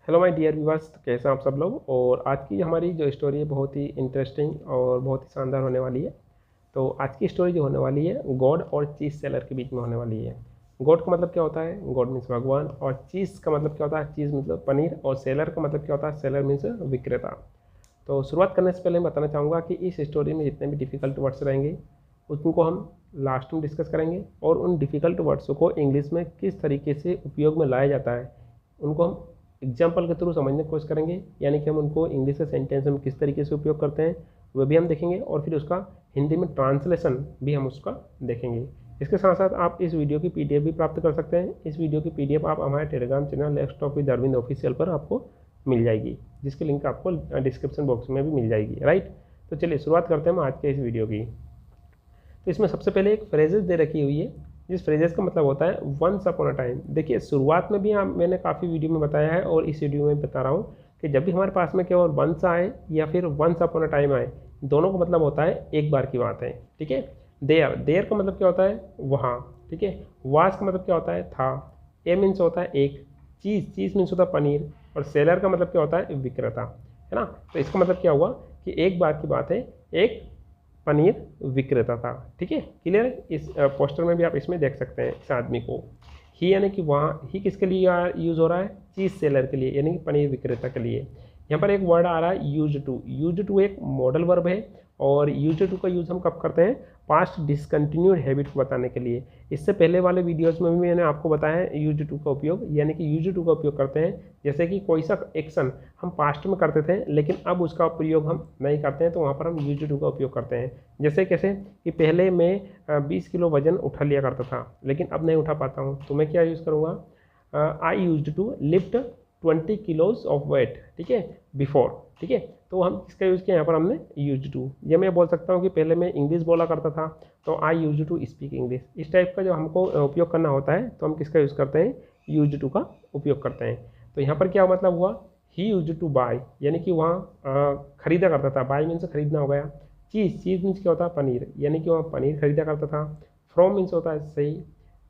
Hello my dear viewers, कैसे हैं आप सब लोग। और आज की हमारी जो स्टोरी है बहुत ही इंटरेस्टिंग और बहुत ही शानदार होने वाली है। तो आज की स्टोरी जो होने वाली है गॉड और चीज़ सेलर के बीच में होने वाली है। गॉड का मतलब क्या होता है? गॉड मीन्स भगवान। और चीज़ का मतलब क्या होता है? चीज़ मतलब पनीर। और सेलर का मतलब क्या होता है? सेलर मीन्स विक्रेता। तो शुरुआत करने से पहले मैं बताना चाहूँगा कि इस स्टोरी में जितने भी डिफ़िकल्ट वर्ड्स रहेंगे उनको हम लास्ट में डिस्कस करेंगे, और उन डिफ़िकल्ट वर्ड्स को इंग्लिश में किस तरीके से उपयोग में लाया जाता है उनको हम एग्जाम्पल के थ्रू समझने की कोशिश करेंगे। यानी कि हम उनको इंग्लिश के सेंटेंस में किस तरीके से उपयोग करते हैं वह भी हम देखेंगे, और फिर उसका हिंदी में ट्रांसलेशन भी हम उसका देखेंगे। इसके साथ साथ आप इस वीडियो की पीडीएफ भी प्राप्त कर सकते हैं। इस वीडियो की पीडीएफ आप हमारे Telegram channel let's talk with Arvind official पर आपको मिल जाएगी, जिसकी लिंक आपको डिस्क्रिप्शन बॉक्स में भी मिल जाएगी। राइट, तो चलिए शुरुआत करते हैं हम आज के इस वीडियो की। तो इसमें सबसे पहले एक फ्रेजेस दे रखी हुई है, जिस फ्रेजेस का मतलब होता है वंस अपॉन अ टाइम। देखिए शुरुआत में भी मैंने काफ़ी वीडियो में बताया है और इस वीडियो में बता रहा हूँ कि जब भी हमारे पास में केवल वंस आए या फिर वंस अपॉन अ टाइम आए, दोनों का मतलब होता है एक बार की बात है। ठीक है। देयर, देयर का मतलब क्या होता है? वहाँ। ठीक है। वाज का मतलब क्या होता है? था। ए मीन्स होता है एक। चीज़, चीज़ मीन्स होता है पनीर। और सेलर का मतलब क्या होता है? विक्रेता। है ना। तो इसका मतलब क्या हुआ कि एक बार की बात है, एक पनीर विक्रेता था। ठीक है, क्लियर है। इस पोस्टर में भी आप इसमें देख सकते हैं इस आदमी को। ही यानी कि वहाँ, ही किसके लिए यूज़ हो रहा है? चीज़ सेलर के लिए, यानी कि पनीर विक्रेता के लिए। यहाँ पर एक वर्ड आ रहा है यूज टू। यूज टू एक मॉडल वर्ब है, और यूज टू का यूज़ हम कब करते हैं? पास्ट डिसकंटिन्यूड हैबिट को बताने के लिए। इससे पहले वाले वीडियोस में भी मैंने आपको बताया है यूज टू का उपयोग, यानी कि यूज टू का उपयोग करते हैं जैसे कि कोई सा एक्शन हम पास्ट में करते थे लेकिन अब उसका प्रयोग हम नहीं करते हैं, तो वहाँ पर हम यूज टू का उपयोग करते हैं। जैसे कैसे कि पहले मैं 20 किलो वजन उठा लिया करता था लेकिन अब नहीं उठा पाता हूँ, तो मैं क्या यूज़ करूँगा? I use to lift 20 kilos of weight. ठीक है, बिफोर। ठीक है, तो हम किसका यूज़ किया यहाँ पर? हमने यूज टू। ये मैं बोल सकता हूँ कि पहले मैं इंग्लिश बोला करता था तो आई यूज टू स्पीक इंग्लिश। इस टाइप का जो हमको उपयोग करना होता है तो हम किसका यूज़ करते हैं? यूज टू का उपयोग करते हैं। तो यहाँ पर क्या मतलब हुआ? ही यूज टू बाय, यानी कि वहाँ खरीदा करता था। बाय मीन्स खरीदना हो गया। चीज़, चीज़ मीन्स क्या होता है? पनीर, यानी कि वहाँ पनीर खरीदा करता था। फ्रॉम मीन्स होता है सही।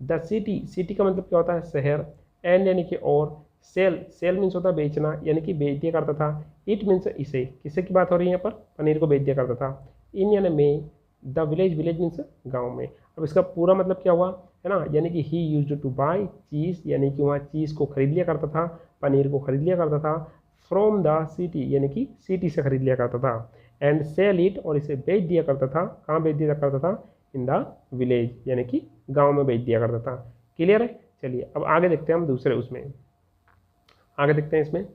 द सिटी, सिटी का मतलब क्या होता है? शहर। एंड यानी कि और। सेल, सेल मीन्स होता है बेचना, यानी कि बेच दिया करता था। इट मीन्स इसे, किसे की बात हो रही है यहाँ पर? पनीर को बेच दिया करता था। इन यानी में। द विलेज, विलेज मीन्स गाँव में। अब इसका पूरा मतलब क्या हुआ? है ना, यानी कि ही यूज टू बाय चीज़, यानी कि वहाँ चीज़ को खरीद लिया करता था, पनीर को खरीद लिया करता था। फ्रॉम द सिटी, यानी कि सिटी से खरीद लिया करता था। एंड सेल इट, और इसे बेच दिया करता था। कहाँ बेच दिया करता था? इन द विलेज, यानी कि गाँव में बेच दिया करता था। क्लियर है। चलिए अब आगे देखते हैं हम दूसरे उसमें, आगे देखते हैं इसमें।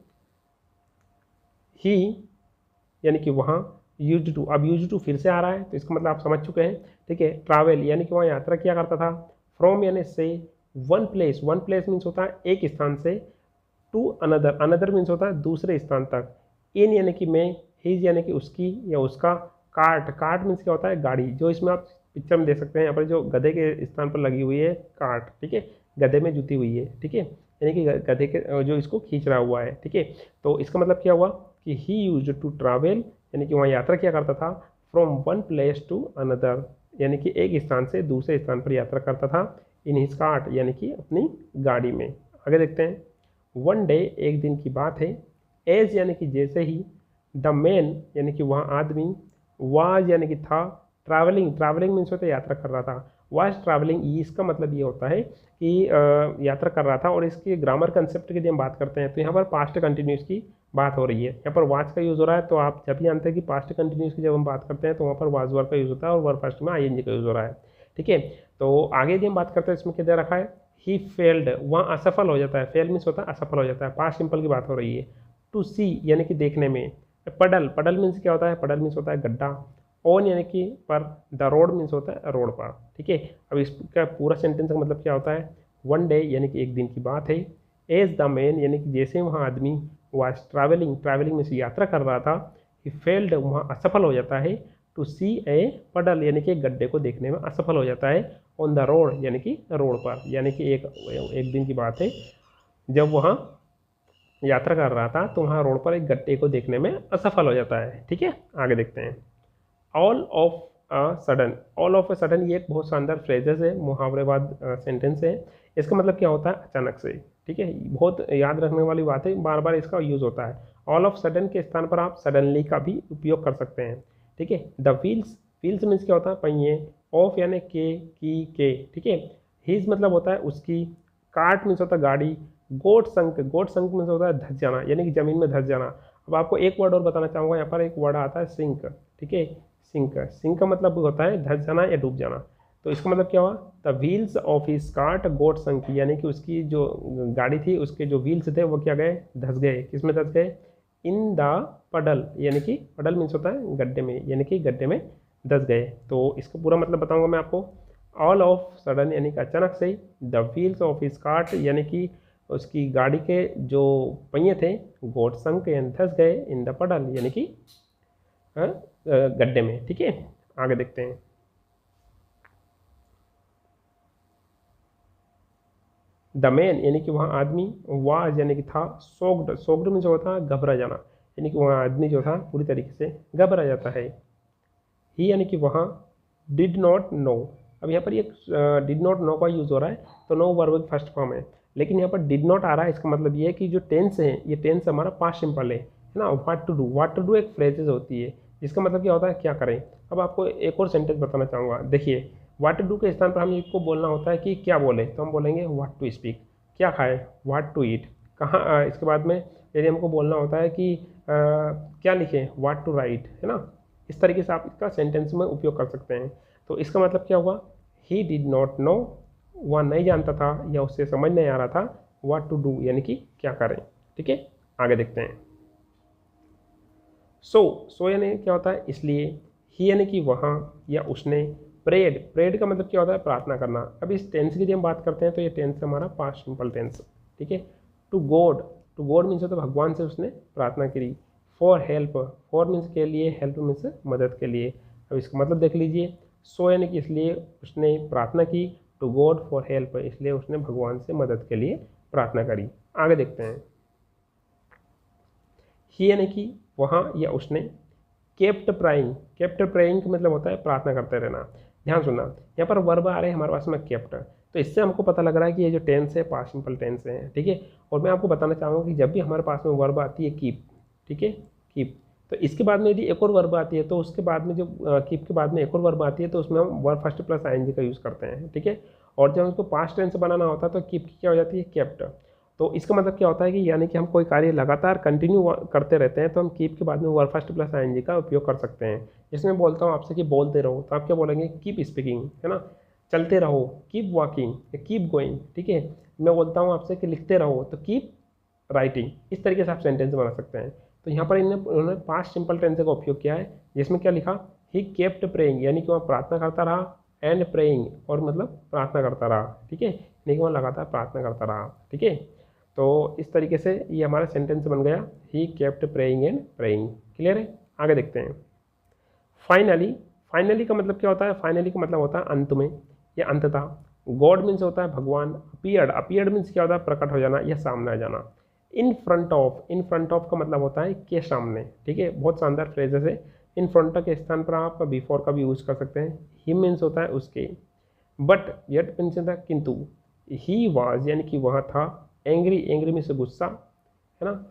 ही यानी कि वहाँ। यूज टू, अब यूज टू फिर से आ रहा है तो इसका मतलब आप समझ चुके हैं। ठीक है। ट्रैवल, यानी कि वहाँ यात्रा किया करता था। फ्रॉम यानी से। One place, one place means होता है एक स्थान से। टू अनदर, अनदर मीन्स होता है दूसरे स्थान तक। इन यानी कि मैं। हिज यानी कि उसकी या उसका। कार्ट, कार्ट मीन्स क्या होता है? गाड़ी। जो इसमें आप पिक्चर में देख सकते हैं यहाँ पर जो गधे के स्थान पर लगी हुई है कार्ट। ठीक है, गधे में जुती हुई है। ठीक है, यानी कि गधे के जो इसको खींच रहा हुआ है। ठीक है, तो इसका मतलब क्या हुआ कि ही यूज टू ट्रैवल, यानी कि वहाँ यात्रा किया करता था। From one place to another, यानी कि एक स्थान से दूसरे स्थान पर यात्रा करता था। इन हिज कार्ट, यानी कि अपनी गाड़ी में। आगे देखते हैं। वन डे, एक दिन की बात है। एज यानी कि जैसे ही। द मैन, यानी कि वहाँ आदमी। वाज यानी कि था। ट्रैवलिंग, ट्रैवलिंग मीन्स होता है यात्रा कर रहा था। वाज ट्रैवलिंग, इसका मतलब ये होता है कि यात्रा कर रहा था। और इसके ग्रामर कंसेप्ट की जब हम बात करते हैं तो यहाँ पर पास्ट कंटिन्यूस की बात हो रही है। यहाँ पर वाज का यूज़ हो रहा है, तो आप जब भी जानते हैं कि पास्ट कंटिन्यूस की जब हम बात करते हैं तो वहाँ पर वाज वर्ब का यूज़ होता है और वर्ब फर्स्ट में आईएनजी का यूज़ हो रहा है। ठीक है, तो आगे यदि हम बात करते हैं इसमें क्या दे रखा है? ही फेल्ड, वहाँ असफल हो जाता है। फेल मीन्स होता है असफल हो जाता है, पास्ट सिंपल की बात हो रही है। टू सी यानी कि देखने में। पडल, पडल मीन्स क्या होता है? पडल मीन्स होता है गड्ढा। ऑन यानी कि पर। द रोड मीन्स होता है रोड पर। ठीक है, अब इसका पूरा सेंटेंस का मतलब क्या होता है? वन डे यानी कि एक दिन की बात है। एज द मैन, यानी कि जैसे वहाँ आदमी। वाज ट्रैवलिंग, ट्रैवलिंग में से यात्रा कर रहा था। ही फेल्ड, वहाँ असफल हो जाता है। टू सी ए पडल, यानी कि एक गड्ढे को देखने में असफल हो जाता है। ऑन द रोड, यानी कि रोड पर, यानी कि एक दिन की बात है जब वहाँ यात्रा कर रहा था तो वहाँ रोड पर एक गड्ढे को देखने में असफल हो जाता है। ठीक है, आगे देखते हैं। All of a sudden, all of a sudden ये एक बहुत शानदार फ्रेजेस है, मुहावरेवाद सेंटेंस है। इसका मतलब क्या होता है, अचानक से। ठीक है, बहुत याद रखने वाली बात है, बार बार इसका यूज़ होता है। ऑल ऑफ सडन के स्थान पर आप सडनली का भी उपयोग कर सकते हैं। ठीक है, द व्हील्स, व्हील्स मीन्स क्या होता है, पहिए, ऑफ यानी के। ठीक है, हीज मतलब होता है उसकी, कार्ट मीन्स होता है गाड़ी, गोट संक मीन्स होता है धस जाना, यानी कि जमीन में धस जाना। अब आपको एक वर्ड और बताना चाहूँगा, यहाँ पर एक वर्ड आता है सिंक। ठीक है, सिंक का मतलब होता है धस जाना या डूब जाना। तो इसका मतलब क्या हुआ, the wheels of his cart got sunk, यानी कि उसकी जो गाड़ी थी उसके जो व्हील्स थे वो क्या गए, धस गए। किस में धस गए, इन द पडल, यानी कि पडल मीन्स होता है गड्ढे में, यानी कि गड्ढे में धस गए। तो इसका पूरा मतलब बताऊंगा मैं आपको। ऑल ऑफ सडन यानी कि अचानक से, the wheels of his cart यानी कि उसकी गाड़ी के जो पहिए थे, गोट संक यानी धस गए, इन द पडल यानी कि गड्ढे में। ठीक है, आगे देखते हैं। द मैन यानी कि वहाँ आदमी, वाज यानी कि था, सोग्ड में जो होता है घबरा जाना, यानी कि वहाँ आदमी जो था पूरी तरीके से घबरा जाता है। ही यानी कि वहाँ, डिड नॉट नो, अब यहाँ पर ये डिड नॉट नो का यूज़ हो रहा है, तो नो वर्ब फर्स्ट फॉर्म है, लेकिन यहाँ पर डिड नॉट आ रहा है। इसका मतलब ये है कि जो टेंस है, ये टेंस हमारा पास्ट सिंपल है ना। व्हाट टू डू एक फ्रेजेज होती है, जिसका मतलब क्या होता है, क्या करें। अब आपको एक और सेंटेंस बताना चाहूँगा, देखिए व्हाट टू डू के स्थान पर हम इसको बोलना होता है कि क्या बोले, तो हम बोलेंगे व्हाट टू स्पीक, क्या खाए, व्हाट टू ईट। कहाँ इसके बाद में यदि हमको बोलना होता है कि क्या लिखें, व्हाट टू राइट, है ना। इस तरीके से आप इसका सेंटेंस में उपयोग कर सकते हैं। तो इसका मतलब क्या हुआ, ही डिड नॉट नो, वह नहीं जानता था या उससे समझ नहीं आ रहा था, व्हाट टू डू यानी कि क्या करें। ठीक है, आगे देखते हैं। सो यानी क्या होता है, इसलिए, ही यानी कि वहाँ या उसने, प्रेड का मतलब क्या होता है, प्रार्थना करना। अब इस टेंस की जब हम बात करते हैं तो ये टेंस हमारा पास्ट सिंपल टेंस। ठीक है, टू गॉड मीन्स होता है भगवान से उसने प्रार्थना करी। फॉर हेल्प, फॉर मीन्स के लिए, हेल्प मीन्स मदद के लिए। अब इसका मतलब देख लीजिए, सो यानी कि इसलिए उसने प्रार्थना की, टू गॉड फॉर हेल्प इसलिए उसने भगवान से मदद के लिए प्रार्थना करी। आगे देखते हैं। ही यानी कि वहाँ या उसने, केप्ट प्रेइंग का मतलब होता है प्रार्थना करते रहना। ध्यान सुनना, यहाँ पर वर्ब आ रहे हैं हमारे पास में केप्ट, तो इससे हमको पता लग रहा है कि ये जो टेंस है पास्ट सिंपल टेंस है। ठीक है, और मैं आपको बताना चाहूँगा कि जब भी हमारे पास में वर्ब आती है कीप, ठीक है, कीप, तो इसके बाद में यदि एक और वर्ब आती है तो उसके बाद में जो कीप के बाद में एक और वर्ब आती है तो उसमें हम वर्ब फर्स्ट प्लस आईएनजी का यूज़ करते हैं। ठीक है, और जब उसको पास्ट टेंस बनाना होता है तो कीप की क्या हो जाती है, केप्ट। तो इसका मतलब क्या होता है कि यानी कि हम कोई कार्य लगातार कंटिन्यू करते रहते हैं तो हम कीप के बाद में वर्ब फर्स्ट प्लस आईएनजी का उपयोग कर सकते हैं। जिसमें बोलता हूँ आपसे कि बोलते रहो, तो आप क्या बोलेंगे, कीप स्पीकिंग, है ना। चलते रहो, कीप वॉकिंग या कीप गोइंग। ठीक है, मैं बोलता हूँ आपसे कि लिखते रहो, तो कीप राइटिंग। इस तरीके से आप सेंटेंस बना सकते हैं। तो यहाँ पर उन्होंने पास्ट सिंपल टेंस का उपयोग किया है, जिसमें क्या लिखा, ही केप्ट प्रेइंग, यानी कि वह प्रार्थना करता रहा, एंड प्रेइंग और मतलब प्रार्थना करता रहा। ठीक है, यानी कि वह लगातार प्रार्थना करता रहा। ठीक है, तो इस तरीके से ये हमारा सेंटेंस बन गया, he kept praying and praying. Clear है, आगे देखते हैं। फाइनली का मतलब क्या होता है, फाइनली का मतलब होता है अंत में या अंततः। गॉड मीन्स होता है भगवान, अपीयर्ड मीन्स क्या होता है, प्रकट हो जाना या सामने आ जाना। इन फ्रंट ऑफ का मतलब होता है के सामने। ठीक है, बहुत शानदार फ्रेजेस है। इन फ्रंट के स्थान पर आप बिफोर का भी यूज कर सकते हैं। ही मीन्स होता है उसके, बट येट मीन्स होता है किंतु। ही वाज यानी कि वहाँ था, एंग्री मीन्स गुस्सा, है ना।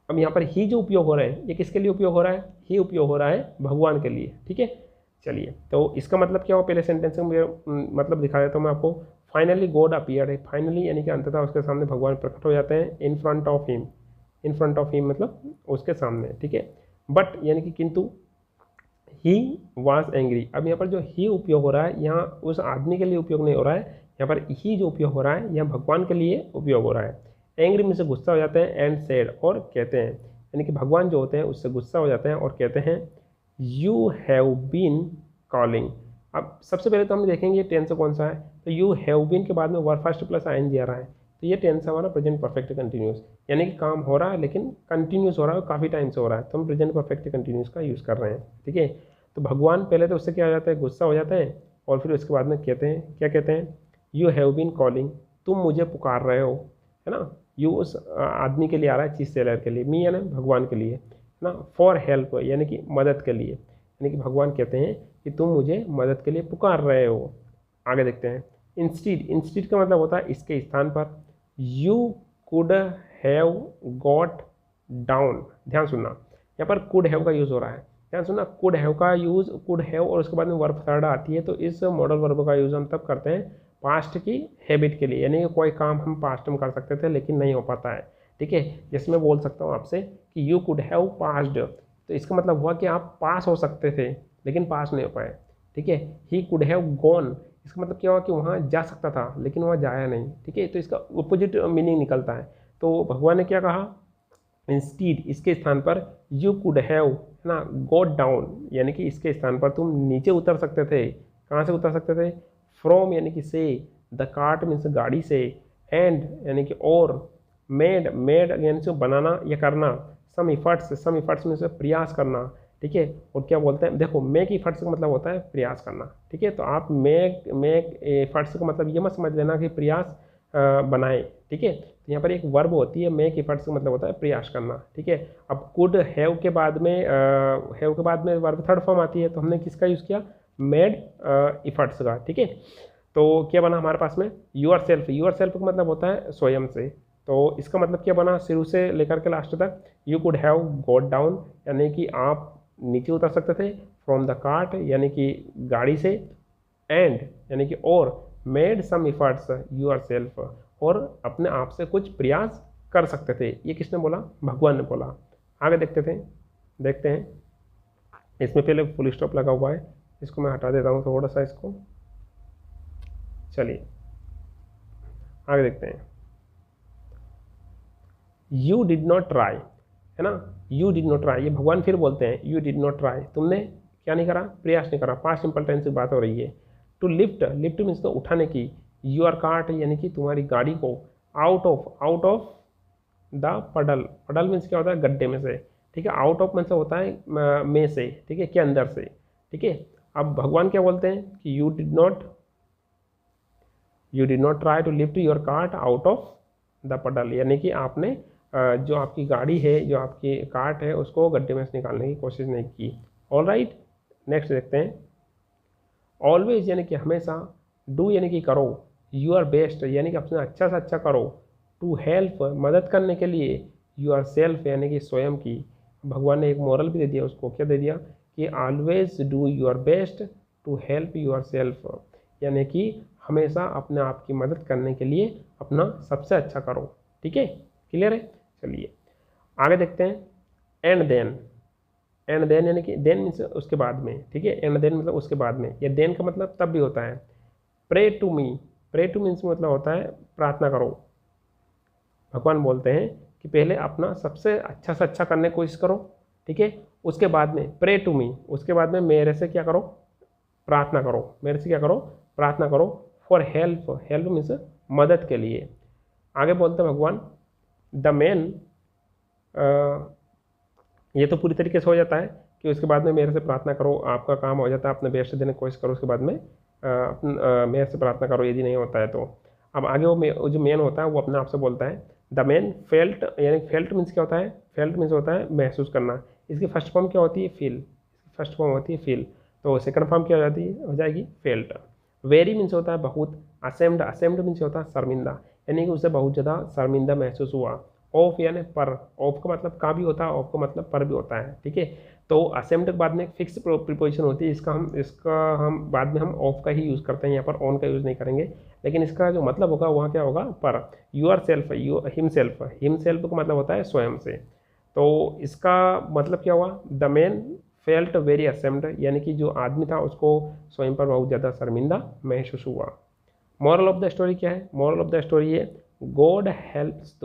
अब यहाँ पर ही जो उपयोग हो रहा है ये किसके लिए उपयोग हो रहा है, ही उपयोग हो रहा है भगवान के लिए। ठीक है, चलिए, तो इसका मतलब क्या हो, पहले सेंटेंस में मुझे मतलब दिखा देता हूँ मैं आपको। फाइनली गॉड अपीयर्ड है, फाइनली यानी कि अंततः उसके सामने भगवान प्रकट हो जाते हैं। इन फ्रंट ऑफ हिम मतलब उसके सामने। ठीक है, बट यानी कि किंतु, ही वॉज एंग्री। अब यहाँ पर जो ही उपयोग हो रहा है यहाँ उस आदमी के लिए उपयोग नहीं हो रहा है, यहाँ पर ही जो उपयोग हो रहा है यहाँ भगवान के लिए उपयोग हो रहा है। एंग्री में से गुस्सा हो जाते हैं, एंड सैड और कहते हैं, यानी कि भगवान जो होते हैं उससे गुस्सा हो जाते हैं और कहते हैं, यू हैव बीन कॉलिंग। अब सबसे पहले तो हम देखेंगे टेंस कौन सा है, तो यू हैव बीन के बाद में वर्ब फर्स्ट प्लस आईएनजी आ रहा है, तो ये टेंस हमारा प्रेजेंट परफेक्ट कंटिन्यूस, यानी कि काम हो रहा है लेकिन कंटिन्यूस हो रहा है, काफ़ी टाइम से हो रहा है, तो हम प्रेजेंट परफेक्ट कंटिन्यूस का यूज़ कर रहे हैं। ठीक है, तो भगवान पहले तो उससे क्या हो जाता है, गुस्सा हो जाता है, और फिर उसके बाद में कहते हैं, क्या कहते हैं, यू हैव बीन कॉलिंग, तुम मुझे पुकार रहे हो, है ना। यू उस आदमी के लिए आ रहा है, चीज सेलर के लिए, मी यानी भगवान के लिए, है ना। फॉर हेल्प यानी कि मदद के लिए, यानी कि भगवान कहते हैं कि तुम मुझे मदद के लिए पुकार रहे हो। आगे देखते हैं। इंस्टीड का मतलब होता है इसके स्थान पर। You could have got down, ध्यान सुनना, यहाँ पर कुड हैव का यूज़ हो रहा है, ध्यान सुनना, कुड हैव का यूज़, कुड हैव और उसके बाद में वर्ब थर्ड आती है, तो इस मॉडल वर्ब का यूज़ हम तब करते हैं पास्ट की हैबिट के लिए, यानी कि कोई काम हम पास्ट में कर सकते थे लेकिन नहीं हो पाता है, ठीक है। जैसे मैं बोल सकता हूँ आपसे कि यू कुड हैव पास्ड, तो इसका मतलब हुआ कि आप पास हो सकते थे लेकिन पास नहीं हो पाए, ठीक है। ही कुड हैव गॉन, इसका मतलब क्या हुआ कि वहाँ जा सकता था लेकिन वहाँ जाया नहीं, ठीक है। तो इसका अपोजिट मीनिंग निकलता है। तो भगवान ने क्या कहा, इंस्टीड, इसके स्थान पर यू कुड हैव, है ना, गॉट डाउन, यानी कि इसके स्थान पर तुम नीचे उतर सकते थे। कहाँ से उतर सकते थे, फ्रॉम यानी कि से, द कार्ट मीन्स गाड़ी से, एंड यानी कि और, मेड, मेड यानी से बनाना या करना, सम इफर्ट्स मीन्स प्रयास करना, ठीक है। और क्या बोलते हैं, देखो मेक इफर्ट्स का मतलब होता है प्रयास करना, ठीक है। तो आप मेक इफर्ट्स का मतलब ये मत समझ लेना कि प्रयास बनाए, ठीक है। तो यहाँ पर एक वर्ब होती है, मेक इफर्ट्स का मतलब होता है प्रयास करना, ठीक है। अब कुड हैव के बाद में वर्ब थर्ड फॉर्म आती है, तो हमने किसका यूज़ किया, मेड इफर्ट्स का, ठीक है। तो क्या बना हमारे पास में, यूर सेल्फ का मतलब होता है स्वयं से। तो इसका मतलब क्या बना, शुरू से लेकर के लास्ट तक, you could have got down यानी कि आप नीचे उतर सकते थे, फ्रॉम द कार्ट यानी कि गाड़ी से, एंड यानी कि और, made some efforts yourself, और अपने आप से कुछ प्रयास कर सकते थे। ये किसने बोला, भगवान ने बोला। आगे देखते हैं, इसमें पहले फुल स्टॉप लगा हुआ है, इसको मैं हटा देता हूँ थोड़ा सा इसको। चलिए आगे देखते हैं। यू डिड नॉट ट्राई, है ना, यू डिड नॉट ट्राई, ये भगवान फिर बोलते हैं यू डिड नॉट ट्राई, तुमने क्या नहीं करा, प्रयास नहीं करा। पास्ट सिंपल टेंस की बात हो रही है। टू लिफ्ट मीन्स तो उठाने की, यूर कार्ट यानी कि तुम्हारी गाड़ी को, आउट ऑफ द पडल मीन्स क्या होता है, गड्ढे में से, ठीक है। आउट ऑफ मीन्स होता है में से, ठीक है, के अंदर से, ठीक है। अब भगवान क्या बोलते हैं कि you did not try to lift your cart out of the puddle, यानी कि आपने जो आपकी गाड़ी है, जो आपकी कार्ट है, उसको गड्ढे में से निकालने की कोशिश नहीं की। ऑल राइट, नेक्स्ट देखते हैं। ऑलवेज यानी कि हमेशा, डू यानी कि करो, यूर बेस्ट यानी कि अपना अच्छा से अच्छा करो, टू हेल्प मदद करने के लिए, यूर सेल्फ यानी कि स्वयं की। भगवान ने एक मॉरल भी दे दिया उसको, क्या दे दिया कि always do your best to help yourself, यानी कि हमेशा अपने आप की मदद करने के लिए अपना सबसे अच्छा करो, ठीक है। क्लियर है, चलिए आगे देखते हैं। एंड देन यानी कि देन मीन्स उसके बाद में, ठीक है। एंड देन मतलब उसके बाद में, या देन का मतलब तब भी होता है। प्रे टू मीन्स मतलब होता है प्रार्थना करो। भगवान बोलते हैं कि पहले अपना सबसे अच्छा से अच्छा करने की कोशिश करो, ठीक है। उसके बाद में प्रे टू मी, उसके बाद में मेरे से क्या करो, प्रार्थना करो, मेरे से क्या करो, प्रार्थना करो। फॉर हेल्प मीन्स मदद के लिए। आगे बोलते हैं भगवान, द मैन, ये तो पूरी तरीके से हो जाता है कि उसके बाद में मेरे से प्रार्थना करो, आपका काम हो जाता है, अपने बेस्ट देने की कोशिश करो, उसके बाद में मेरे से प्रार्थना करो, यदि नहीं होता है तो। अब आगे वो जो मैन होता है वो अपने आप से बोलता है, द मैन फेल्ट, यानी फेल्ट मीन्स क्या होता है, फेल्ट मीन्स होता है महसूस करना। इसकी फर्स्ट फॉर्म क्या होती है, फील, फर्स्ट फॉर्म होती है फील, तो सेकंड फॉर्म क्या हो जाएगी, फेल्ट। वेरी मीन्स होता है बहुत, असेम्ड मीन्स होता है शर्मिंदा, यानी कि उसे बहुत ज़्यादा शर्मिंदा महसूस हुआ। ऑफ यानी पर, ऑफ का मतलब का भी होता है, ऑफ का मतलब पर भी होता है, ठीक है। तो असेम्ड के बाद में एक फिक्स प्रीपोजिशन होती है, इसका हम बाद में हम ऑफ का ही यूज़ करते हैं, यहाँ पर ऑन का यूज़ नहीं करेंगे, लेकिन इसका जो मतलब होगा वहाँ क्या होगा, पर। यूर सेल्फ, हिमसेल्फ का मतलब होता है स्वयं से। तो इसका मतलब क्या हुआ, the man felt very ashamed, यानी कि जो आदमी था उसको स्वयं पर बहुत ज़्यादा शर्मिंदा महसूस हुआ। मॉरल ऑफ द स्टोरी क्या है, मॉरल ऑफ द स्टोरी है, गॉड हेल्प्स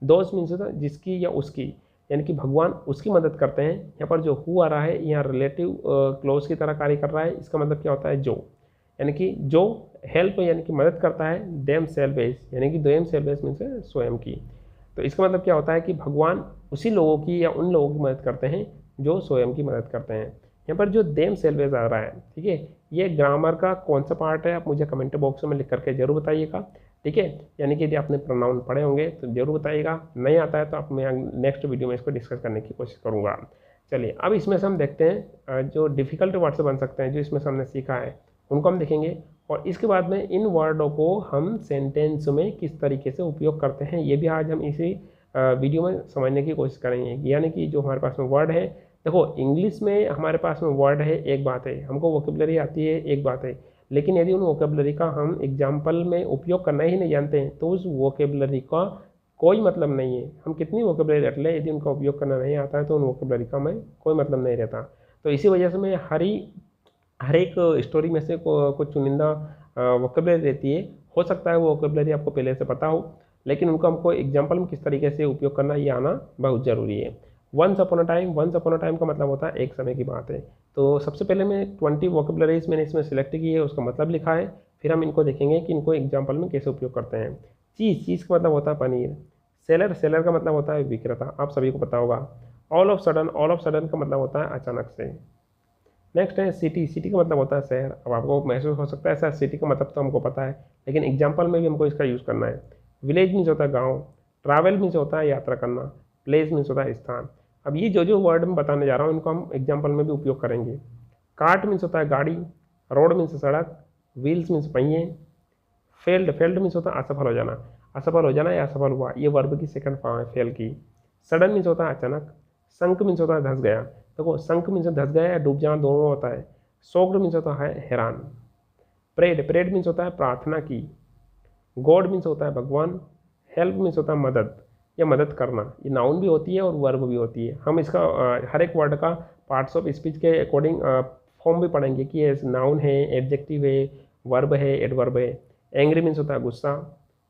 दोज मीन्स होता है जिसकी या उसकी, यानी कि भगवान उसकी मदद करते हैं। यहाँ पर जो हु आ रहा है यहाँ रिलेटिव क्लोज की तरह कार्य कर रहा है, इसका मतलब क्या होता है, जो, यानी कि जो हेल्प यानी कि मदद करता है, देम सेल्वेज यानी कि देम सेल्वेज मीन्स स्वयं की। तो इसका मतलब क्या होता है कि भगवान उसी लोगों की या उन लोगों की मदद करते हैं जो स्वयं की मदद करते हैं। यहाँ पर जो देम सेल्वेज आ रहा है, ठीक है, ये ग्रामर का कौन सा पार्ट है, आप मुझे कमेंट बॉक्स में लिख करके जरूर बताइएगा, ठीक है। यानी कि यदि आपने प्रोनाउन पढ़े होंगे तो जरूर बताइएगा, नहीं आता है तो आप मैं नेक्स्ट वीडियो में इसको डिस्कस करने की कोशिश करूँगा। चलिए अब इसमें से हम देखते हैं जो डिफ़िकल्ट वर्ड्स बन सकते हैं, जो इसमें से हमने सीखा है उनको हम देखेंगे। और इसके बाद में इन वर्डों को हम सेंटेंस में किस तरीके से उपयोग करते हैं, ये भी आज हम इसी वीडियो में समझने की कोशिश करेंगे। यानी कि जो हमारे पास में वर्ड है, देखो इंग्लिश में हमारे पास में वर्ड है एक बात है, हमको वोकेबलरी आती है एक बात है, लेकिन यदि उन वोकेबलरी का हम एग्जाम्पल में उपयोग करना ही नहीं जानते हैं तो उस वोकेबलरी का कोई मतलब नहीं है। हम कितनी वोकेबलरी रख लें, यदि उनका उपयोग करना नहीं आता है तो उन वोकेबलरी का में कोई मतलब नहीं रहता। तो इसी वजह से मैं हर एक स्टोरी में से कुछ चुनिंदा वोकेबलरी रहती है। हो सकता है वो वोकेबलरी आपको पहले से पता हो, लेकिन उनको हमको एग्जाम्पल में किस तरीके से उपयोग करना ये आना बहुत ज़रूरी है। वंस अपॉन अ टाइम का मतलब होता है एक समय की बात है। तो सबसे पहले मैं 20 वोकेबलरीज मैंने इसमें सिलेक्ट की है, उसका मतलब लिखा है, फिर हम इनको देखेंगे कि इनको एग्जाम्पल में कैसे उपयोग करते हैं। चीज़ का मतलब होता है पनीर। सेलर का मतलब होता है विक्रेता, आप सभी को पता होगा। ऑल ऑफ सडन का मतलब होता है अचानक से। नेक्स्ट है सिटी का मतलब होता है शहर। अब आपको महसूस हो सकता है सर सिटी का मतलब तो हमको पता है, लेकिन एग्जाम्पल में भी हमको इसका यूज़ करना है। विलेज मीन्स होता है गाँव, ट्रैवल मीन्स होता है यात्रा करना, प्लेस मीन्स होता है स्थान। अब ये जो वर्ड मैं बताने जा रहा हूँ इनको हम एग्जाम्पल में भी उपयोग करेंगे। कार्ट मीन्स होता है गाड़ी, रोड मीन्स सड़क, व्हील्स मीन्स पहिए, फेल्ड मीन्स होता है असफल हो जाना या असफल हुआ, ये वर्ब की सेकंड फॉर्म है फेल की। सडन मीन्स होता है अचानक, संक मीन्स होता है धंस गया। देखो संक मीन्स धंस गया या डूब जाना दोनों होता है। शॉक्ड मीन्स होता है हैरान। प्रेड मीन्स होता है प्रार्थना की। गॉड मीन्स होता है भगवान। हेल्प मीन्स होता है मदद या मदद करना, ये नाउन भी होती है और वर्ब भी होती है। हम इसका हर एक वर्ड का पार्ट्स ऑफ स्पीच के अकॉर्डिंग फॉर्म भी पढ़ेंगे कि ये नाउन है, एडजेक्टिव है, वर्ब है, एडवर्ब है। एंग्री मीन्स होता है गुस्सा,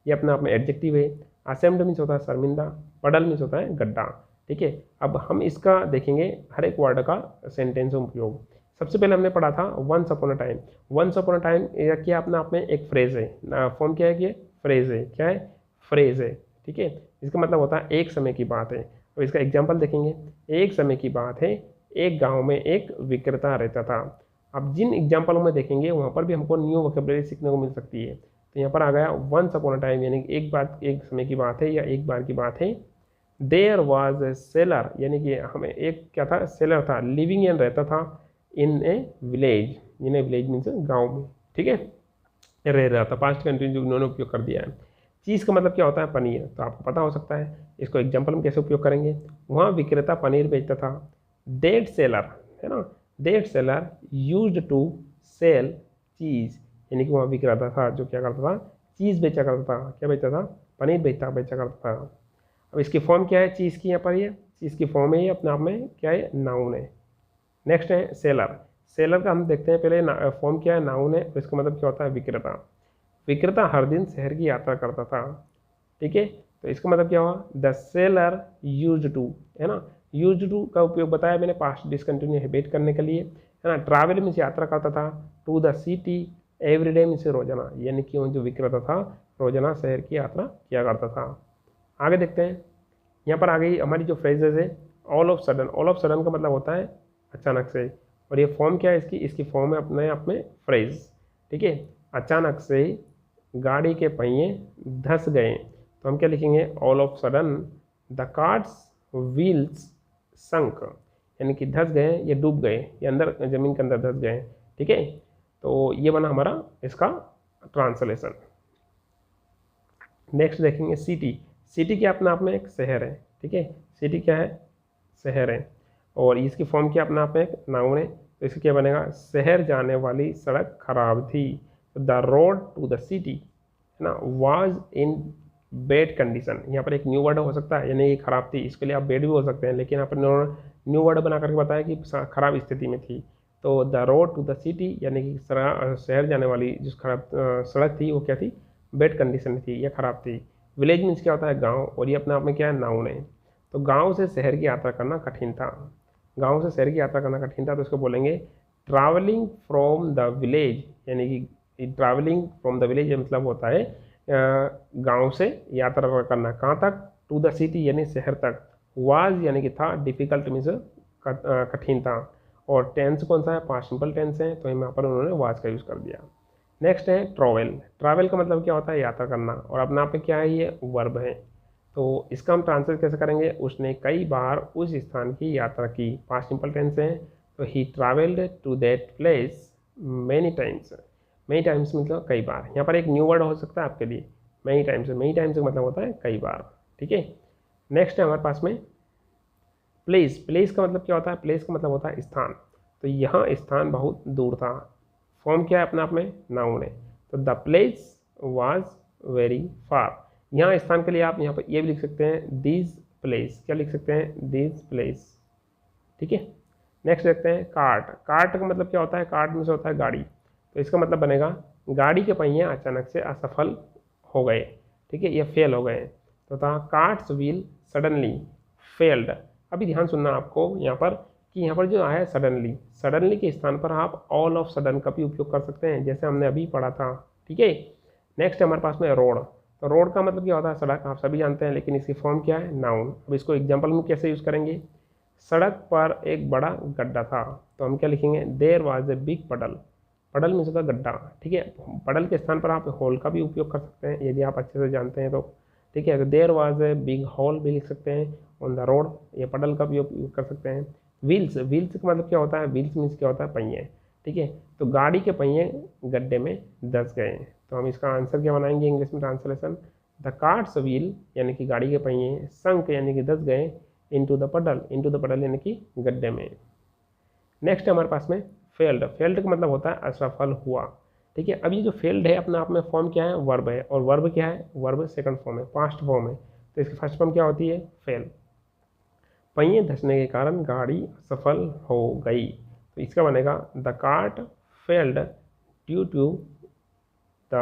ये अपने आप में एडजेक्टिव है। असेम्ड मीन्स होता है शर्मिंदा, पडल मीन्स होता है गड्ढा। ठीक है, अब हम इसका देखेंगे हर एक वर्ड का सेंटेंस में उपयोग। सबसे पहले हमने पढ़ा था वंस अपॉन अ टाइम क्या अपने आप में एक फ्रेज है। फॉर्म क्या है कि फ्रेज है, क्या है फ्रेज है। ठीक है, इसका मतलब होता है एक समय की बात है। अब इसका एग्जाम्पल देखेंगे। एक समय की बात है, एक गांव में एक विक्रेता रहता था। अब जिन एग्जाम्पलों में देखेंगे वहाँ पर भी हमको न्यू वोकेबलरी सीखने को मिल सकती है। तो यहाँ पर आ गया वंस अपॉन अ टाइम, यानी एक समय की बात है या एक बार की बात है। देयर वॉज ए सेलर, यानी कि हमें एक क्या था, सेलर था, लिविंग इन रहता था इन ए विलेज मीन्स गाँव में। ठीक है, रह रहा था, पास्ट कंटिन्यू उन्होंने उपयोग कर दिया है। चीज़ का मतलब क्या होता है पनीर, तो आपको पता हो सकता है। इसको एग्जाम्पल में कैसे उपयोग करेंगे, वहाँ विक्रेता पनीर बेचता था। दैट सेलर है ना, that seller used to sell चीज़, यानी कि वहाँ विक्रेता था जो क्या करता था, चीज़ बेचा करता था। क्या बेचता था, पनीर बेचा करता था। अब इसकी फॉर्म क्या है चीज़ की, यहाँ पर ये चीज़ की फॉर्म है, ये अपने आप में क्या है, नाउन है। नेक्स्ट है सेलर का हम देखते हैं पहले। फॉर्म क्या है, नाउन है, और इसका मतलब क्या होता है विक्रेता हर दिन शहर की यात्रा करता था। ठीक है, तो इसका मतलब क्या हुआ, द सेलर यूज्ड टू, है ना, यूज्ड टू का उपयोग बताया मैंने पास्ट डिसकंटिन्यू हैबिट करने के लिए, है ना। ट्रैवल मीन्स यात्रा करता था। To the city everyday means रोजाना, यानी कि जो विक्रेता था रोजाना शहर की यात्रा किया करता था। आगे देखते हैं, यहाँ पर आ गई हमारी जो फ्रेजेज है। ऑल ऑफ सडन का मतलब होता है अचानक से, और ये फॉर्म क्या है इसकी फॉर्म है अपने आप में फ्रेज। ठीक है, अचानक से गाड़ी के पहिए धंस गए, तो हम क्या लिखेंगे, all of sudden the carts wheels sunk, यानी कि धंस गए, ये डूब गए, ये अंदर जमीन के अंदर धंस गए। ठीक है, तो ये बना हमारा इसका ट्रांसलेशन। नेक्स्ट देखेंगे सिटी क्या अपने आप में एक शहर है। ठीक है, सिटी क्या है, शहर है, और इसकी फॉर्म क्या अपने आप में एक नाउन है। तो इसका क्या बनेगा, शहर जाने वाली सड़क खराब थी। The road to the city, है ना, वाज इन बैड कंडीशन। यहाँ पर एक न्यू वर्ड हो सकता है, यानी खराब थी, इसके लिए आप बैड भी हो सकते हैं, लेकिन यहाँ पर न्यू वर्ड बना करके बताया कि खराब स्थिति में थी। तो the road to the city, यानी कि शहर जाने वाली जिस खराब सड़क थी वो क्या थी, बैड कंडीशन में थी या खराब थी। विलेज मीन्स क्या होता है, गाँव, और ये अपने आप में क्या है, नाउन है। तो गाँव से शहर की यात्रा करना कठिन था, तो इसको बोलेंगे ट्रैवलिंग फ्रॉम द विलेज, यानी कि ट्रैवलिंग फ्रॉम द विलेज मतलब होता है गांव से यात्रा करना, कहाँ तक, टू द सिटी यानी शहर तक। वाज यानी कि था, डिफिकल्ट मीन्स कठिन था, और टेंस कौन सा है, पास्ट सिंपल टेंस है, तो यहाँ पर उन्होंने वाज का यूज़ कर दिया। नेक्स्ट है ट्रैवल का मतलब क्या होता है, यात्रा करना, और अपने आप में क्या है, ये वर्ब है। तो इसका हम ट्रांसलेट कैसे करेंगे, उसने कई बार उस स्थान की यात्रा की, पास्ट सिंपल टेंस है, तो he travelled to that place many times. Many times मतलब कई बार। यहाँ पर एक न्यू वर्ड हो सकता है आपके लिए, मेनी टाइम्स। मेनी टाइम्स का मतलब होता है कई बार, ठीक है। नेक्स्ट है हमारे पास में प्लेस। प्लेस का मतलब क्या होता है? प्लेस का मतलब होता है स्थान। तो यहाँ स्थान बहुत दूर था। फॉर्म क्या है अपने आप में? नाउन है। तो the place was very far. यहाँ स्थान के लिए आप यहाँ पर ये भी लिख सकते हैं दिस प्लेस। क्या लिख सकते हैं? दिस प्लेस, ठीक है। नेक्स्ट देखते हैं कार्ट। कार्ट का मतलब क्या होता है? कार्ट में से होता है गाड़ी। तो इसका मतलब बनेगा गाड़ी के पहिए अचानक से असफल हो गए, ठीक है, ये फेल हो गए। तो था कार्ट्स व्हील सडनली फेल्ड। अभी ध्यान सुनना आपको यहाँ पर कि यहाँ पर जो आया है सडनली, सडनली के स्थान पर आप ऑल ऑफ सडन का भी उपयोग कर सकते हैं, जैसे हमने अभी पढ़ा था, ठीक है। नेक्स्ट हमारे पास में रोड। तो रोड का मतलब क्या होता है? सड़क, आप सभी जानते हैं, लेकिन इसकी फॉर्म क्या है? नाउन। अब इसको एग्जाम्पल में कैसे यूज़ करेंगे? सड़क पर एक बड़ा गड्ढा था, तो हम क्या लिखेंगे? देयर वाज ए बिग पडल। पडल मीन्स होता है गड्ढा, ठीक है। पडल के स्थान पर आप होल का भी उपयोग कर सकते हैं, यदि आप अच्छे से जानते हैं तो, ठीक है। तो there was a big hole भी लिख सकते हैं ऑन द रोड, ये पडल का भी उपयोग कर सकते हैं। व्हील्स, व्हील्स का मतलब क्या होता है? व्हील्स मीन्स क्या होता है? पहिए, ठीक है। तो गाड़ी के पहिए गड्ढे में धंस गए। तो हम इसका आंसर क्या बनाएंगे इंग्लिश में ट्रांसलेशन? द कार्ट्स व्हील यानी कि गाड़ी के पहिए, संक यानी कि धंस गए, इनटू द पडल, इनटू द पडल यानी कि गड्ढे में। नेक्स्ट है हमारे पास में फेल्ड। फेल्ड का मतलब होता है असफल हुआ, ठीक है। अब ये जो फेल्ड है अपने आप में फॉर्म क्या है? वर्ब है। और वर्ब क्या है? वर्ब सेकंड फॉर्म है, पास्ट फॉर्म है। तो इसकी फर्स्ट फॉर्म क्या होती है? फेल। पहिए धंसने के कारण गाड़ी असफल हो गई। तो इसका बनेगा the cart failed due to the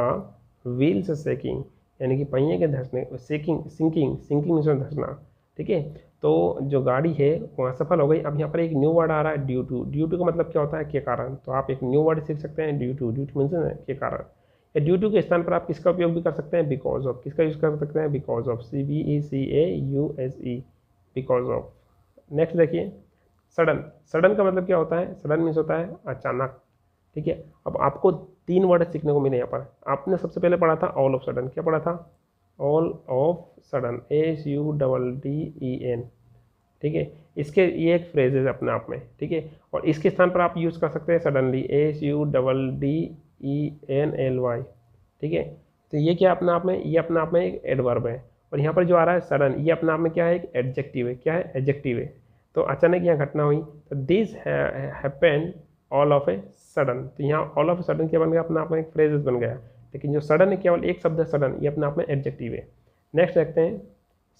wheels sinking, यानी कि पहिए के धंसने, सेकिंग, सिंकिंग, सिंकिंग में धंसना, ठीक है। तो जो गाड़ी है वो असफल हो गई। अब यहाँ पर एक न्यू वर्ड आ रहा है ड्यू टू। ड्यू टू का मतलब क्या होता है? के कारण। तो आप एक न्यू वर्ड सीख सकते हैं due to. Due to means के कारण। या ड्यू टू के स्थान पर आप किसका उपयोग भी कर सकते हैं? Because of. किसका यूज कर सकते हैं? Because of, CBECAUSE, because of. Next देखिए सडन। सडन का मतलब क्या होता है? सडन मीन्स होता है अचानक, ठीक है। अब आपको 3 वर्ड सीखने को मिले यहाँ पर। आपने सबसे पहले पढ़ा था ऑल ऑफ सडन। क्या पढ़ा था? ऑल ऑफ सडन, SUDDEN, ठीक है। इसके ये एक फ्रेज है अपने आप में, ठीक है। और इसके स्थान पर आप यूज़ कर सकते हैं सडनली, SUDDENLY, ठीक है। तो ये क्या अपने आप में? ये अपने आप में एक एडवर्ब है। और यहाँ पर जो आ रहा है सडन, ये अपने आप में क्या है? एक एडजेक्टिव है। क्या है? एडजेक्टिव है। तो अचानक यहाँ घटना हुई, तो this happened all of a sudden. तो यहाँ ऑल ऑफ ए सडन क्या बन गया? अपने आप में एक फ्रेजेस बन गया। लेकिन जो सडन है केवल एक शब्द है सडन, ये अपने आप में एडजेक्टिव है। नेक्स्ट देखते हैं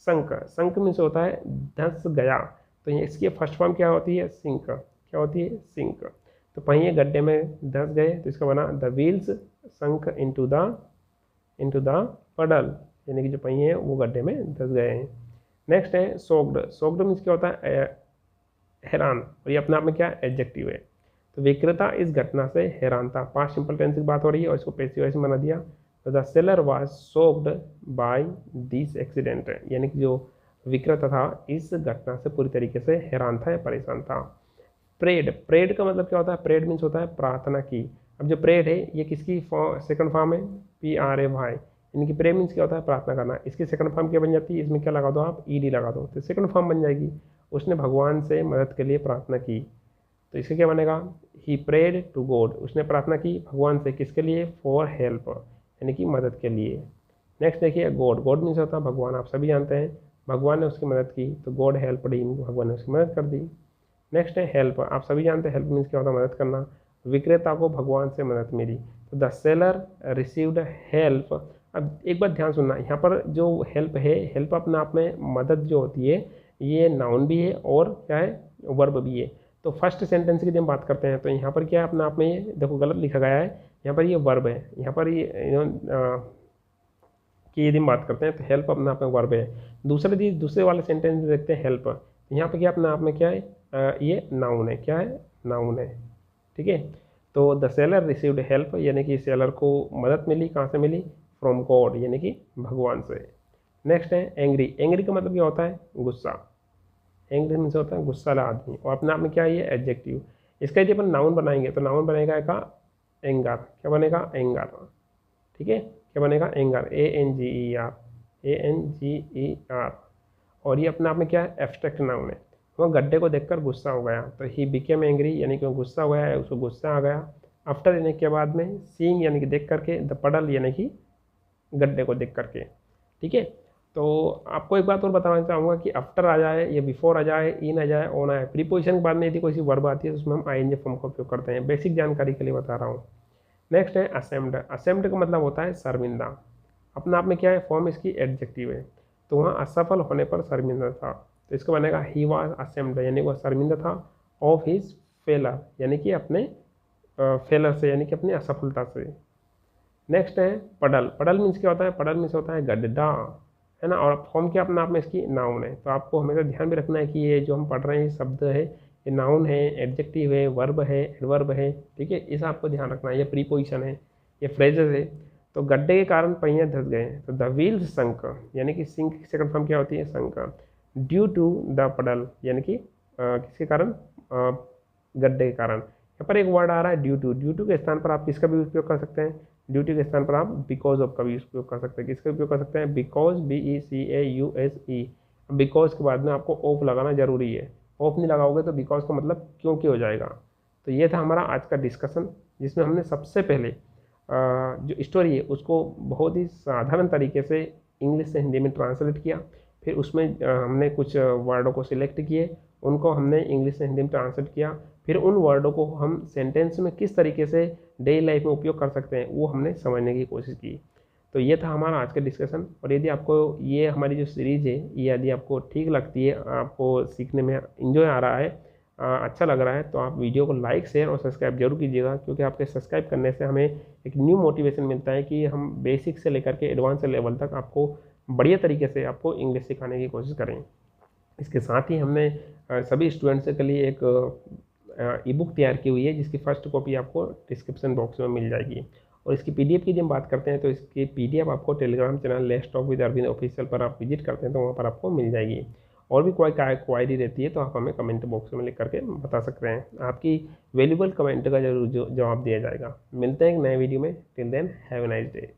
संक। संक मीन्स होता है धंस गया। तो ये इसकी फर्स्ट फॉर्म क्या होती है? सिंक। क्या होती है? सिंक। तो पहिए गड्ढे में धंस गए, तो इसका बना the wheels sunk into the puddle, यानी कि जो पहिए हैं वो गड्ढे में धंस गए हैं। नेक्स्ट है सोक्ड। सोक्ड मीन्स क्या होता है? हैरान। और ये अपने आप में क्या है? एडजेक्टिव है। तो विक्रेता इस घटना से हैरान था। पास्ट सिंपल टेंस की बात हो रही है और इसको पैसिव वॉइस में बना दिया। तो the seller was shocked by this accident, यानी कि जो विक्रेता था इस घटना से पूरी तरीके से हैरान था या परेशान था। प्रेड। प्रेड का मतलब क्या होता है? प्रेड मीन्स होता है प्रार्थना की। अब जो प्रेड है ये किसकी सेकंड फॉर्म है? PRAY, यानी कि प्रे मीन्स क्या होता है? प्रार्थना करना। इसकी सेकंड फॉर्म क्या बन जाती है? इसमें क्या लगा दो आप? ED लगा दो, तो सेकंड फॉर्म बन जाएगी। उसने भगवान से मदद के लिए प्रार्थना की। तो इसका क्या बनेगा? ही प्रेड टू गॉड, उसने प्रार्थना की भगवान से। किसके लिए? फॉर हेल्प, यानी कि मदद के लिए। नेक्स्ट देखिए गॉड। गॉड मीन्स होता है भगवान, आप सभी जानते हैं। भगवान ने उसकी मदद की, तो गॉड हेल्प्ड हिम, भगवान ने उसकी मदद कर दी। नेक्स्ट है हेल्प। आप सभी जानते हैं हेल्प मीन्स क्या होता है? मदद करना। विक्रेता को भगवान से मदद मिली, तो द सेलर रिसीव्ड हेल्प। अब एक बात ध्यान सुनना, यहाँ पर जो हेल्प है, हेल्प अपने आप में मदद जो होती है ये नाउन भी है और क्या है? वर्ब भी है। तो फर्स्ट सेंटेंस की जब हम बात करते हैं तो यहाँ पर क्या है? अपने आप में ये देखो गलत लिखा गया है, यहाँ पर ये वर्ब है। यहाँ पर ये कि यदि हम बात करते हैं तो हेल्प अपने आप में वर्ब है। दूसरे वाले सेंटेंस में देखते हैं हेल्प, यहाँ पर क्या अपने आप में क्या है? ये नाउन है। क्या है? नाउन है, ठीक है। तो द सेलर रिसीव्ड हेल्प, यानी कि सेलर को मदद मिली। कहाँ से मिली? फ्रॉम गॉड, यानी कि भगवान से। नेक्स्ट है एंग्री। एंग्री का मतलब क्या होता है? गुस्सा। एंग्री मीन्स होता है गुस्सा वाला आदमी, और अपने आप में क्या है? ये एडजेक्टिव। इसका यदि अपन नाउन बनाएंगे तो नाउन बनेगा का एंगर। क्या बनेगा? एंगर, ठीक है। क्या बनेगा? Anger, ANGER। और ये अपने आप में क्या है? एब्स्ट्रैक्ट नाउन है। वह गड्ढे को देखकर गुस्सा हो गया, तो ही बिकेम एंग्री, यानी कि वो गुस्सा हो गया है, उसको गुस्सा आ गया। आफ्टर यानी के बाद में, सीइंग यानी कि देख करके, द पडल यानी कि गड्ढे को देख करके। ठीक है, तो आपको एक बात और बताना चाहूँगा कि आफ्टर आ जाए या बिफोर आ जाए, इन आ जाए, ऑन आए, प्रीपोजिशन के बाद में यदि कोई सी वर्ब आती है तो उसमें हम आईएनजी फॉर्म का उपयोग करते हैं। बेसिक जानकारी के लिए बता रहा हूँ। नेक्स्ट है असेम्ड। असेम्ड का मतलब होता है शर्मिंदा। अपने आप में क्या है, फॉर्म इसकी एडजेक्टिव है। तो वहाँ असफल होने पर शर्मिंदा था, तो इसका बनेगा ही वाज असेम्ड, यानी वह शर्मिंदा था ऑफ हिज फेलर, यानी कि अपने फेलर से, यानी कि अपनी असफलता से। नेक्स्ट है पडल। पडल मीन्स क्या होता है, पडल मीन्स होता है गड्ढा, है ना। और फॉर्म क्या अपने आप में इसकी नाउन है। तो आपको हमेशा ध्यान में रखना है कि ये जो हम पढ़ रहे हैं शब्द है, ये नाउन है, एडजेक्टिव है, वर्ब है, एडवर्ब है। ठीक है, इसे आपको ध्यान रखना है। ये प्रीपोजिशन है, ये फ्रेजेस है। तो गड्ढे के कारण पहिए धस गए, तो द व्हील्स संक, यानी कि सिंक की सेकंड फॉर्म क्या होती है, संक। ड्यू टू द पडल, यानी कि किसके कारण, गड्ढे के कारण। यहाँ पर एक वर्ड आ रहा है ड्यू टू। ड्यू टू के स्थान पर आप किसका भी उपयोग कर सकते हैं, ड्यूटी के स्थान पर आप बिकॉज ऑफ का भी उपयोग कर सकते हैं। किसका उपयोग कर सकते हैं, बिकॉज, BECAUSE। बिकॉज के बाद में आपको ऑफ लगाना जरूरी है। ऑफ नहीं लगाओगे तो बिकॉज का मतलब क्योंकि हो जाएगा। तो ये था हमारा आज का डिस्कशन, जिसमें हमने सबसे पहले जो स्टोरी है उसको बहुत ही साधारण तरीके से इंग्लिश से हिंदी में ट्रांसलेट किया। फिर उसमें हमने कुछ वर्डों को सिलेक्ट किए, उनको हमने इंग्लिश से हिंदी में ट्रांसलेट किया। फिर उन वर्डों को हम सेंटेंस में किस तरीके से डेली लाइफ में उपयोग कर सकते हैं वो हमने समझने की कोशिश की। तो ये था हमारा आज का डिस्कशन। और यदि आपको ये हमारी जो सीरीज़ है ये यदि आपको ठीक लगती है, आपको सीखने में इंजॉय आ रहा है, अच्छा लग रहा है, तो आप वीडियो को लाइक, शेयर और सब्सक्राइब जरूर कीजिएगा। क्योंकि आपके सब्सक्राइब करने से हमें एक न्यू मोटिवेशन मिलता है कि हम बेसिक से लेकर के एडवांस लेवल तक आपको बढ़िया तरीके से आपको इंग्लिश सिखाने की कोशिश करें। इसके साथ ही हमने सभी स्टूडेंट्स के लिए एक ई बुक तैयार की हुई है, जिसकी फर्स्ट कॉपी आपको डिस्क्रिप्शन बॉक्स में मिल जाएगी। और इसकी PDF की जब हम बात करते हैं तो इसकी PDF आपको Telegram channel let's talk with Arvind official पर आप विजिट करते हैं तो वहाँ पर आपको मिल जाएगी। और भी कोई क्वायरी रहती है तो आप हमें कमेंट बॉक्स में लिख करके बता सकते हैं। आपकी वैल्यूबल कमेंट का जरूर जवाब दिया जाएगा। मिलते हैं एक नए वीडियो में। Till then have a nice day.